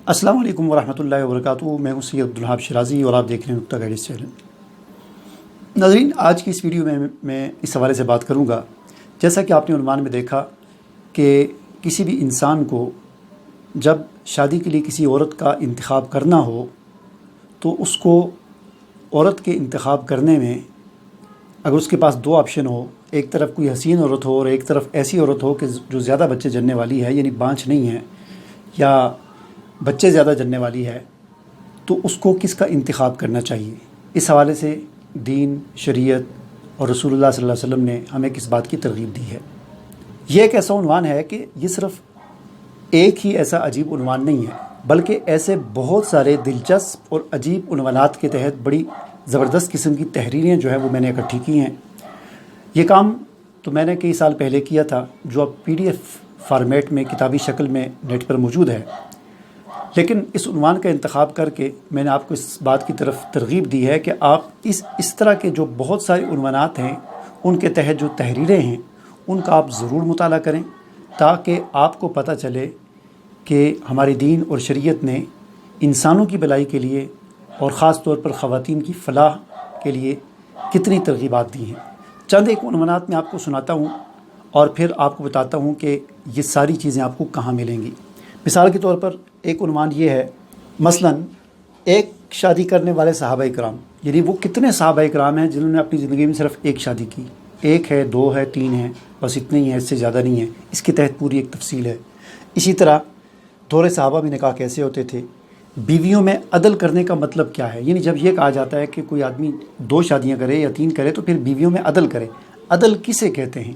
السلام علیکم ورحمۃ اللہ وبرکاتہ۔ میں ہوں سید عبدالوہاب شرازی اور آپ دیکھ رہے ہیں نقطہ گائیڈنس چینل۔ ناظرین، آج کی اس ویڈیو میں اس حوالے سے بات کروں گا، جیسا کہ آپ نے عنوان میں دیکھا کہ کسی بھی انسان کو جب شادی کے لیے کسی عورت کا انتخاب کرنا ہو تو اس کو عورت کے انتخاب کرنے میں اگر اس کے پاس دو آپشن ہو، ایک طرف کوئی حسین عورت ہو اور ایک طرف ایسی عورت ہو کہ جو زیادہ بچے جننے والی ہے، یعنی بانچ نہیں ہے یا بچے زیادہ جننے والی ہے، تو اس کو کس کا انتخاب کرنا چاہیے؟ اس حوالے سے دین، شریعت اور رسول اللہ صلی اللہ علیہ وسلم نے ہمیں کس بات کی ترغیب دی ہے۔ یہ ایک ایسا عنوان ہے کہ یہ صرف ایک ہی ایسا عجیب عنوان نہیں ہے، بلکہ ایسے بہت سارے دلچسپ اور عجیب عنوانات کے تحت بڑی زبردست قسم کی تحریریں جو ہیں وہ میں نے اکٹھی کی ہیں۔ یہ کام تو میں نے کئی سال پہلے کیا تھا، جو اب PDF فارمیٹ میں کتابی شکل میں نیٹ پر موجود ہے، لیکن اس عنوان کا انتخاب کر کے میں نے آپ کو اس بات کی طرف ترغیب دی ہے کہ آپ اس طرح کے جو بہت سارے عنوانات ہیں ان کے تحت جو تحریریں ہیں ان کا آپ ضرور مطالعہ کریں، تاکہ آپ کو پتہ چلے کہ ہمارے دین اور شریعت نے انسانوں کی بھلائی کے لیے اور خاص طور پر خواتین کی فلاح کے لیے کتنی ترغیبات دی ہیں۔ چند ایک عنوانات میں آپ کو سناتا ہوں اور پھر آپ کو بتاتا ہوں کہ یہ ساری چیزیں آپ کو کہاں ملیں گی۔ مثال کے طور پر ایک عنوان یہ ہے، مثلاً ایک شادی کرنے والے صحابہ کرام، یعنی وہ کتنے صحابہ کرام ہیں جنہوں نے اپنی زندگی میں صرف ایک شادی کی، ایک ہے، دو ہے، تین ہے، بس اتنے ہی ہیں، اس سے زیادہ نہیں ہے۔ اس کے تحت پوری ایک تفصیل ہے۔ اسی طرح دور صحابہ میں نکاح کیسے ہوتے تھے، بیویوں میں عدل کرنے کا مطلب کیا ہے، یعنی جب یہ کہا جاتا ہے کہ کوئی آدمی دو شادیاں کرے یا تین کرے تو پھر بیویوں میں عدل کرے، عدل کسے کہتے ہیں؟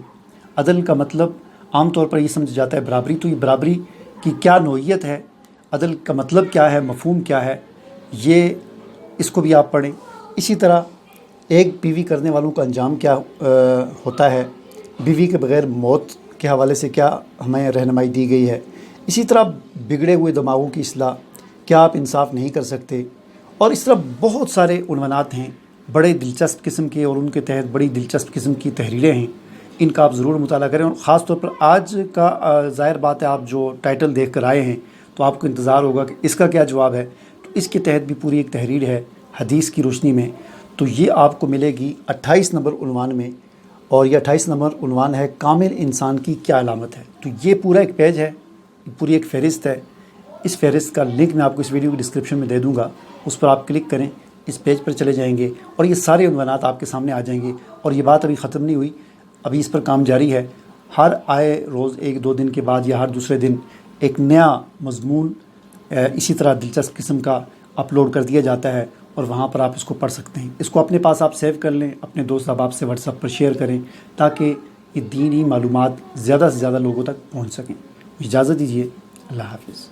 عدل کا مطلب عام طور پر یہ سمجھا جاتا ہے برابری، تو یہ برابری کی کیا نوعیت ہے، عدل کا مطلب کیا ہے، مفہوم کیا ہے، یہ اس کو بھی آپ پڑھیں۔ اسی طرح ایک بیوی کرنے والوں کا انجام کیا ہوتا ہے، بیوی کے بغیر موت کے حوالے سے کیا ہمیں رہنمائی دی گئی ہے۔ اسی طرح بگڑے ہوئے دماغوں کی اصلاح، کیا آپ انصاف نہیں کر سکتے، اور اس طرح بہت سارے عنوانات ہیں بڑے دلچسپ قسم کے، اور ان کے تحت بڑی دلچسپ قسم کی تحریریں ہیں۔ ان کا آپ ضرور مطالعہ کریں، اور خاص طور پر آج کا ظاہر بات ہے آپ جو ٹائٹل دیکھ کر آئے ہیں تو آپ کو انتظار ہوگا کہ اس کا کیا جواب ہے، تو اس کے تحت بھی پوری ایک تحریر ہے حدیث کی روشنی میں، تو یہ آپ کو ملے گی 28 نمبر عنوان میں، اور یہ 28 نمبر عنوان ہے کامل انسان کی کیا علامت ہے۔ تو یہ پورا ایک پیج ہے، پوری ایک فہرست ہے۔ اس فہرست کا لنک میں آپ کو اس ویڈیو کی ڈسکرپشن میں دے دوں گا، اس پر آپ کلک کریں، اس پیج پر چلے جائیں گے اور یہ سارے عنوانات آپ کے سامنے آ جائیں گے۔ اور یہ بات ابھی ختم نہیں ہوئی، ابھی اس پر کام جاری ہے۔ ہر آئے روز ایک دو دن کے بعد یا ہر دوسرے دن ایک نیا مضمون اسی طرح دلچسپ قسم کا اپلوڈ کر دیا جاتا ہے، اور وہاں پر آپ اس کو پڑھ سکتے ہیں۔ اس کو اپنے پاس آپ سیو کر لیں، اپنے دوست احباب سے WhatsApp پر شیئر کریں، تاکہ یہ دینی معلومات زیادہ سے زیادہ لوگوں تک پہنچ سکیں۔ اجازت دیجیے، اللہ حافظ۔